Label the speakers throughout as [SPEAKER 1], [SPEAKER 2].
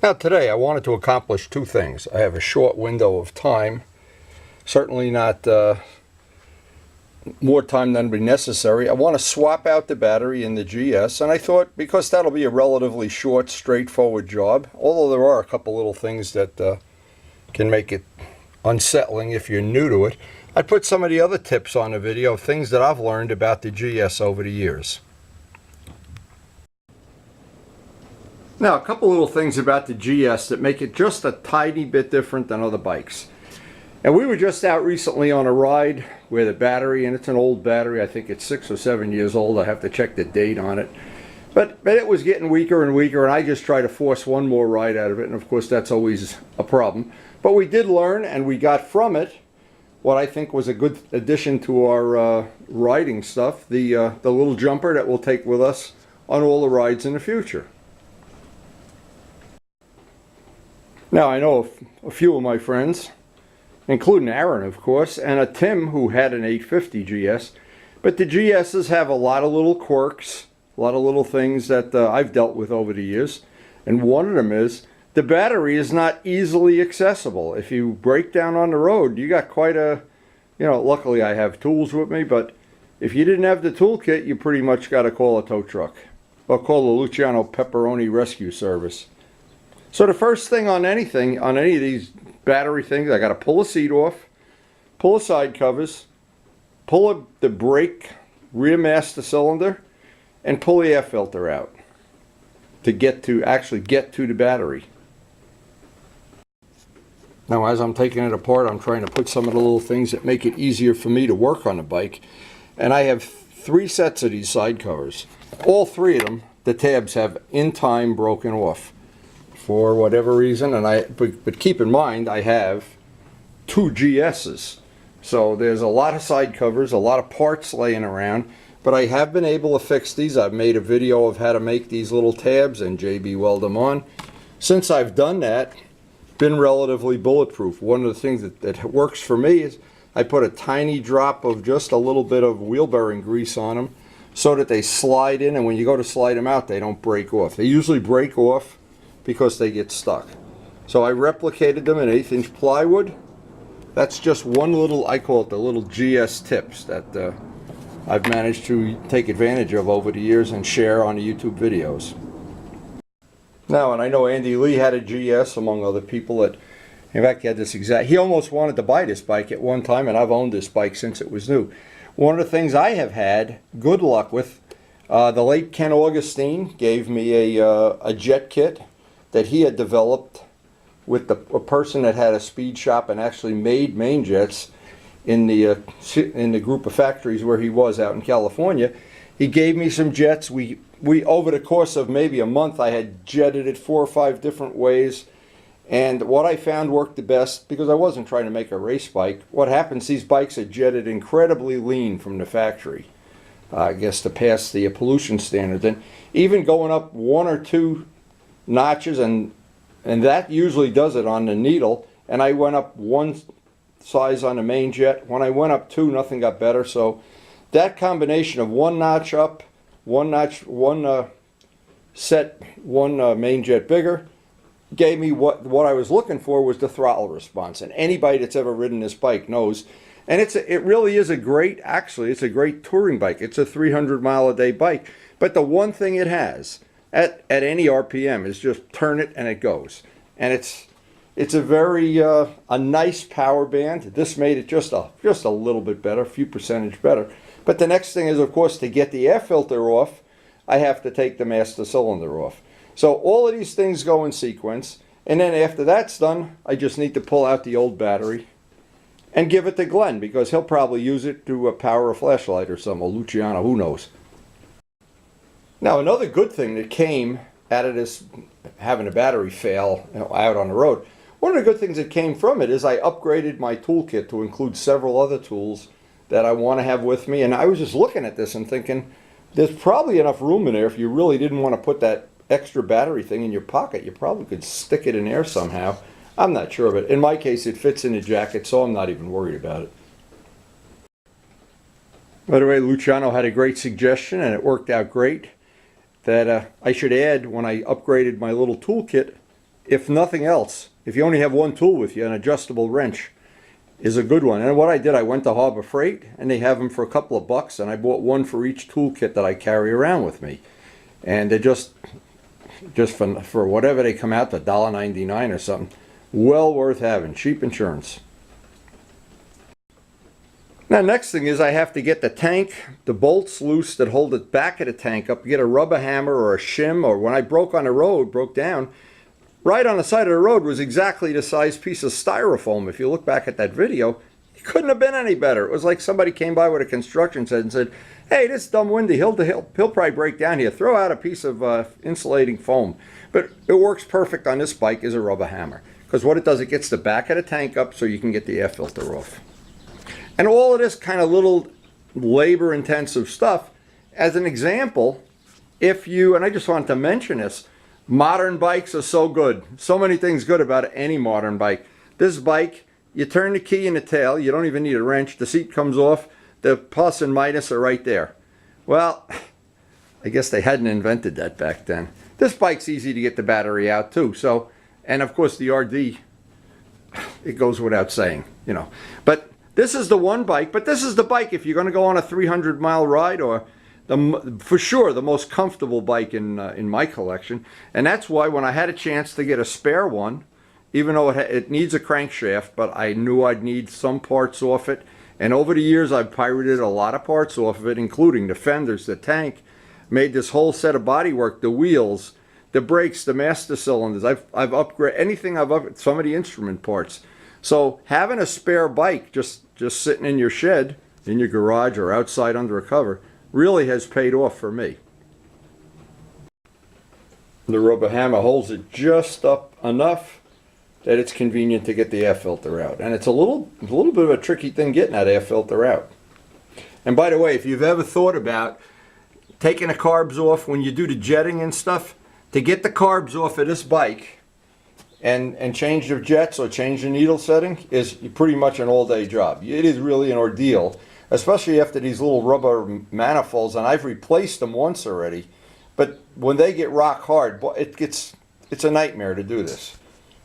[SPEAKER 1] Now today I wanted to accomplish two things. I have a short window of time, certainly not more time than would be necessary. I want to swap out the battery in the GS, and I thought because that'll be a relatively short, straightforward job, although there are a couple little things that can make it unsettling if you're new to it, I put some of the other tips on the video, things that I've learned about the GS over the years. Now, a couple little things about the GS that make it just a tiny bit different than other bikes. And we were just out recently on a ride where the battery, and it's an old battery, I think it's 6 or 7 years old, I have to check the date on it. But it was getting weaker and weaker, and I just try to force one more ride out of it, and of course that's always a problem. But we did learn, and we got from it what I think was a good addition to our riding stuff, the little jumper that we'll take with us on all the rides in the future. Now, I know a few of my friends, including Aaron, of course, and a Tim who had an 850 GS, but the GSs have a lot of little quirks, a lot of little things that I've dealt with over the years, and one of them is the battery is not easily accessible. If you break down on the road, you got quite a, luckily I have tools with me, but if you didn't have the toolkit, you pretty much got to call a tow truck or call the Luciano Pepperoni Rescue Service. So the first thing on any of these battery things, I got to pull a seat off, pull the side covers, pull the brake, rear master cylinder, and pull the air filter out to actually get to the battery. Now, as I'm taking it apart, I'm trying to put some of the little things that make it easier for me to work on the bike. And I have 3 sets of these side covers. All 3 of them, the tabs have in time broken off for whatever reason. But keep in mind, I have 2 GSs. So there's a lot of side covers, a lot of parts laying around. But I have been able to fix these. I've made a video of how to make these little tabs and JB weld them on. Since I've done that, been relatively bulletproof. One of the things that works for me is I put a tiny drop of just a little bit of wheel bearing grease on them so that they slide in, and when you go to slide them out, they don't break off. They usually break off because they get stuck. So I replicated them in 1/8" plywood. That's just one little, I call it the little GS tips that I've managed to take advantage of over the years and share on the YouTube videos. Now, and I know Andy Lee had a GS, among other people, that, in fact, he had this he almost wanted to buy this bike at one time, and I've owned this bike since it was new. One of the things I have had good luck with, the late Ken Augustine gave me a jet kit that he had developed with a person that had a speed shop and actually made main jets in the group of factories where he was out in California. He gave me some jets. We over the course of maybe a month, I had jetted it 4 or 5 different ways, and what I found worked the best, because I wasn't trying to make a race bike. What happens, these bikes are jetted incredibly lean from the factory, I guess, to pass the pollution standards, and even going up 1 or 2 notches, and that usually does it on the needle, and I went up 1 size on the main jet. When I went up 2, nothing got better. So that combination of 1 notch up, 1 main jet bigger, gave me what I was looking for, was the throttle response. And anybody that's ever ridden this bike knows. And it really is a great, actually, it's a great touring bike. It's a 300-mile-a-day bike. But the one thing it has at any RPM is just turn it and it goes. And it's a very a nice power band. This made it just a little bit better, a few percentage better. But the next thing is, of course, to get the air filter off, I have to take the master cylinder off. So all of these things go in sequence, and then after that's done, I just need to pull out the old battery and give it to Glenn, because he'll probably use it to power a flashlight or something, or Luciano, who knows. Now, another good thing that came out of this having a battery fail out on the road, one of the good things that came from it is I upgraded my toolkit to include several other tools that I want to have with me. And I was just looking at this and thinking, there's probably enough room in there if you really didn't want to put that extra battery thing in your pocket. You probably could stick it in there somehow. I'm not sure of it. In my case, it fits in the jacket, so I'm not even worried about it. By the way, Luciano had a great suggestion, and it worked out great, that I should add, when I upgraded my little toolkit, if nothing else, if you only have one tool with you, an adjustable wrench is a good one. And what I did, I went to Harbor Freight, and they have them for a couple of bucks, and I bought one for each toolkit that I carry around with me. And they're just for whatever they come out to $1.99 or something, well worth having. Cheap insurance. Now, next thing is I have to get the tank, the bolts loose that hold the back of the tank up, get a rubber hammer or a shim, or when I broke down, right on the side of the road was exactly the size piece of styrofoam. If you look back at that video, it couldn't have been any better. It was like somebody came by with a construction set and said, hey, this dumb windy, he'll probably break down here. Throw out a piece of insulating foam. But it works perfect on this bike as a rubber hammer. Because what it does, it gets the back of the tank up so you can get the air filter off. And all of this kind of little labor-intensive stuff, as an example, and I just wanted to mention this, modern bikes are so good. So many things good about any modern bike. This bike, you turn the key in the tail, you don't even need a wrench, the seat comes off, the plus and minus are right there. Well, I guess they hadn't invented that back then. This bike's easy to get the battery out too, so, and of course the RD, it goes without saying, you know. But this is the one bike, but this is the bike if you're going to go on a 300-mile ride, or for sure the most comfortable bike in my collection. And that's why when I had a chance to get a spare one, even though it needs a crankshaft, but I knew I'd need some parts off it. And over the years I've pirated a lot of parts off of it, including the fenders, the tank, made this whole set of bodywork, the wheels, the brakes, the master cylinders. I've upgraded anything, some of the instrument parts. So having a spare bike just sitting in your shed, in your garage, or outside under a cover really has paid off for me. The rubber hammer holds it just up enough that it's convenient to get the air filter out. And it's a little bit of a tricky thing getting that air filter out. And by the way, if you've ever thought about taking the carbs off when you do the jetting and stuff, to get the carbs off of this bike and change the jets or change the needle setting is pretty much an all-day job. It is really an ordeal, especially after these little rubber manifolds, and I've replaced them once already. But when they get rock hard, it's a nightmare to do this.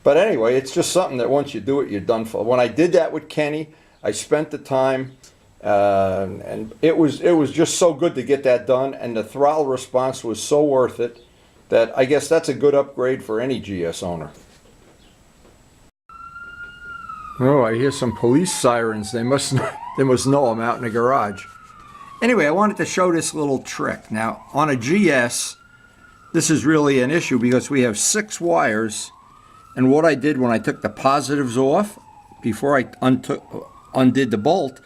[SPEAKER 1] But anyway, it's just something that once you do it, you're done for. When I did that with Kenny, I spent the time, and it was just so good to get that done, and the throttle response was so worth it that I guess that's a good upgrade for any GS owner. Oh, I hear some police sirens. They must know I'm out in the garage. Anyway, I wanted to show this little trick. Now, on a GS, this is really an issue because we have 6 wires. And what I did when I took the positives off, before I undid the bolt,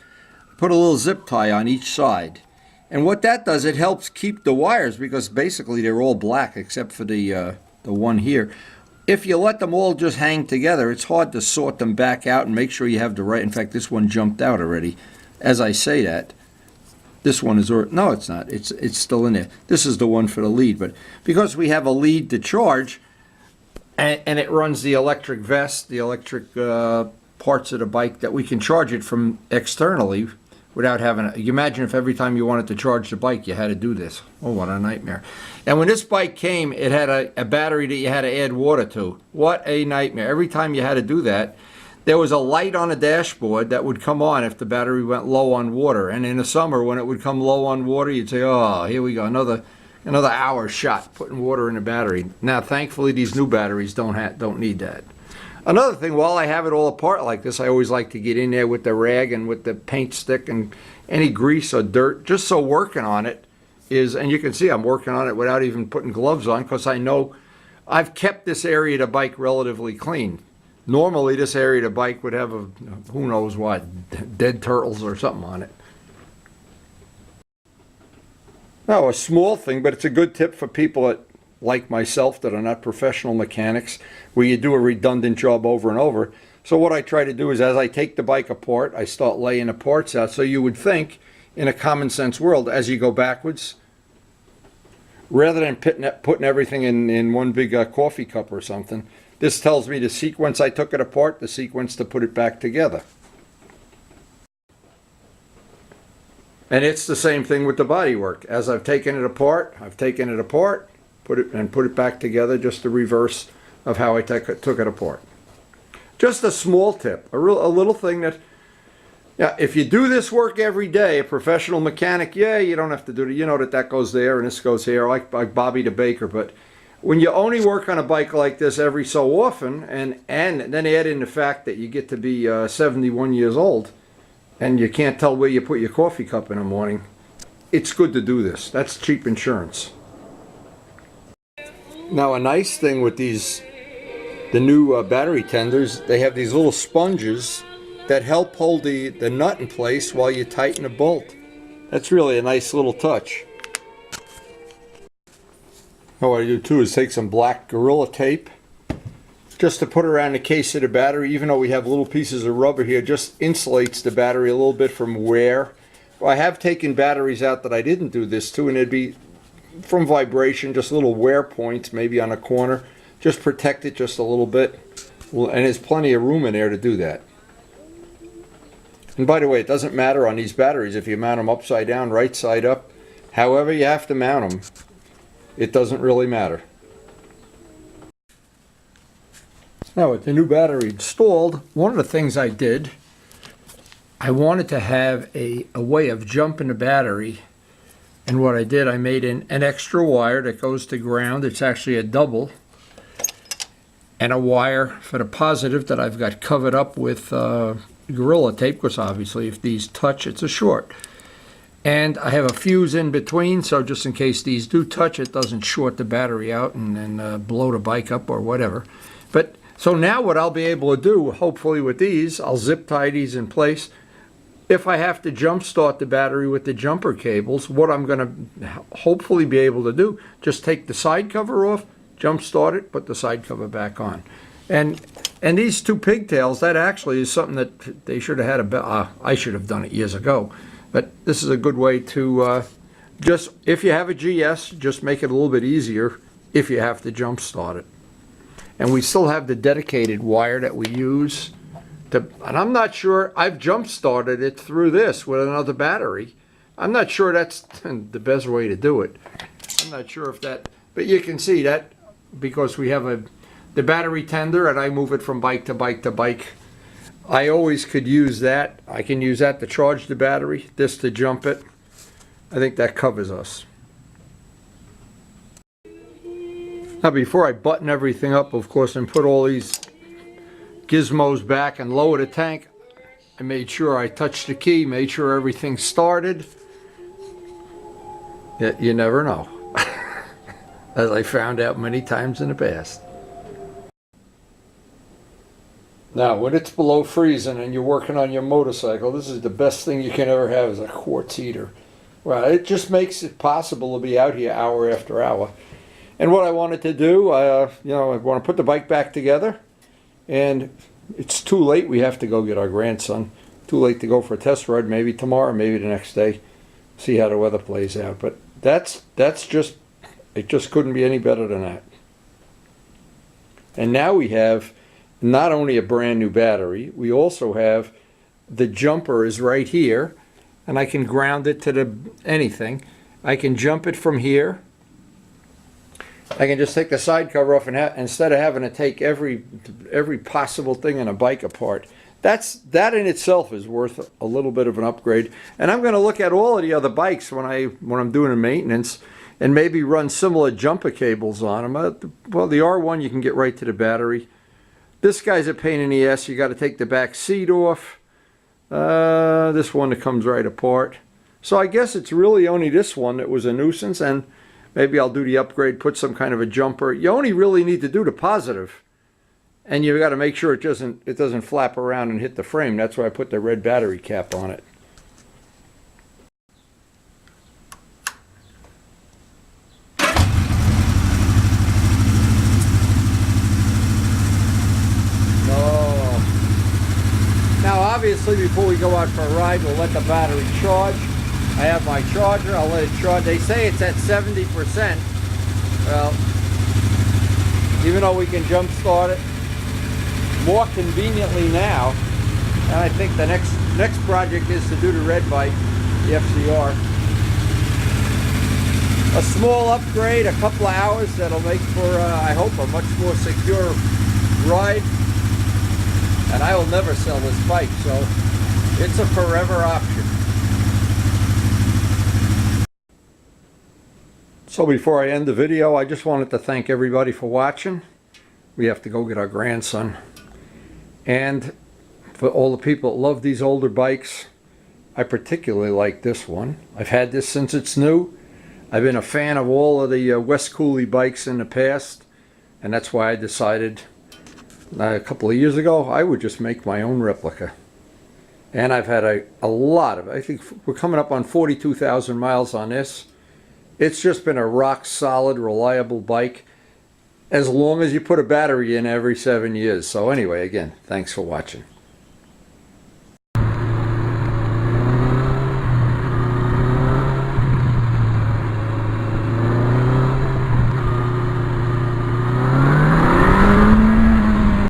[SPEAKER 1] put a little zip tie on each side. And what that does, it helps keep the wires, because basically they're all black except for the one here. If you let them all just hang together, it's hard to sort them back out and make sure you have the right. In fact, this one jumped out already. As I say that, this one is, no, it's not. It's still in there. This is the one for the lead. But because we have a lead to charge, and it runs the electric vest, the electric parts of the bike, that we can charge it from externally without having you imagine if every time you wanted to charge the bike you had to do this. Oh, what a nightmare. And when this bike came, it had a battery that you had to add water to. What a nightmare. Every time you had to do that, there was a light on the dashboard that would come on if the battery went low on water. And in the summer, when it would come low on water, you'd say, oh, here we go, another hour shot putting water in the battery. Now, thankfully, these new batteries don't need that. Another thing, while I have it all apart like this, I always like to get in there with the rag and with the paint stick and any grease or dirt, just so working on it is, and you can see I'm working on it without even putting gloves on, because I know I've kept this area of the bike relatively clean. Normally, this area of the bike would have who knows what, dead turtles or something on it. Now, a small thing, but it's a good tip for people that, like myself, that are not professional mechanics, where you do a redundant job over and over. So what I try to do is, as I take the bike apart, I start laying the parts out. So you would think, in a common sense world, as you go backwards, rather than putting everything in one big coffee cup or something, this tells me the sequence I took it apart, the sequence to put it back together. And it's the same thing with the bodywork. As I've taken it apart, put it back together, just the reverse of how I took it apart. Just a small tip, a little thing that, yeah, if you do this work every day, a professional mechanic, yeah, you don't have to do it. You know that goes there and this goes here, like Bobby the Baker. But when you only work on a bike like this every so often, and then add in the fact that you get to be 71 years old, and you can't tell where you put your coffee cup in the morning, it's good to do this. That's cheap insurance. Now, a nice thing with the new battery tenders, they have these little sponges that help hold the nut in place while you tighten a bolt. That's really a nice little touch. Now what I do too is take some black Gorilla Tape just to put around the case of the battery. Even though we have little pieces of rubber here, just insulates the battery a little bit from wear. Well, I have taken batteries out that I didn't do this to, and it'd be from vibration, just little wear points maybe on a corner. Just protect it just a little bit, and there's plenty of room in there to do that. And by the way, it doesn't matter on these batteries if you mount them upside down, right side up. However you have to mount them, it doesn't really matter. Now with the new battery installed, one of the things I did, I wanted to have a way of jumping the battery. And what I did, I made an extra wire that goes to ground. It's actually a double. And a wire for the positive that I've got covered up with Gorilla Tape, because obviously if these touch, it's a short. And I have a fuse in between, so just in case these do touch, it doesn't short the battery out and then blow the bike up or whatever. But so now what I'll be able to do, hopefully with these, I'll zip tie these in place. If I have to jump start the battery with the jumper cables, what I'm going to hopefully be able to do, just take the side cover off, jump start it, put the side cover back on. And these two pigtails, that actually is something that they should have had I should have done it years ago. But this is a good way to just, if you have a GS, just make it a little bit easier if you have to jump start it. And we still have the dedicated wire that we use to, and I'm not sure, I've jump started it through this with another battery. I'm not sure that's the best way to do it. I'm not sure if that, but you can see that because we have the battery tender and I move it from bike to bike to bike. I always could use that. I can use that to charge the battery, this to jump it. I think that covers us. Now before I button everything up, of course, and put all these gizmos back and lower the tank, I made sure I touched the key, made sure everything started. Yet you never know, as I found out many times in the past. Now, when it's below freezing and you're working on your motorcycle, this is the best thing you can ever have, is a quartz heater. Well, it just makes it possible to be out here hour after hour. And what I wanted to do, you know, I want to put the bike back together, and it's too late. We have to go get our grandson. Too late to go for a test ride. Maybe tomorrow, maybe the next day. See how the weather plays out. But that's just, it just couldn't be any better than that. And now we have not only a brand new battery, we also have the jumper is right here, and I can ground it to anything. I can jump it from here. I can just take the side cover off, and instead of having to take every possible thing in a bike apart. That in itself is worth a little bit of an upgrade. And I'm going to look at all of the other bikes when I'm doing a maintenance, and maybe run similar jumper cables on them. Well, the R1 you can get right to the battery. This guy's a pain in the ass. You got to take the back seat off. This one that comes right apart. So I guess it's really only this one that was a nuisance, and maybe I'll do the upgrade, put some kind of a jumper. You only really need to do the positive, and you got to make sure it doesn't flap around and hit the frame. That's why I put the red battery cap on it. Now obviously before we go out for a ride, we'll let the battery charge. I have my charger, I'll let it charge. They say it's at 70%. Well, even though we can jump start it more conveniently now, and I think the next project is to do the red bike, the FCR. a small upgrade, a couple of hours, that'll make for, I hope, a much more secure ride. And I will never sell this bike, so it's a forever option. So before I end the video, I just wanted to thank everybody for watching. We have to go get our grandson. And for all the people that love these older bikes, I particularly like this one. I've had this since it's new. I've been a fan of all of the West Cooley bikes in the past, and that's why I decided a couple of years ago I would just make my own replica. And I've had a lot of, I think we're coming up on 42,000 miles on this. It's just been a rock solid, reliable bike as long as you put a battery in every 7 years. So anyway, again, thanks for watching.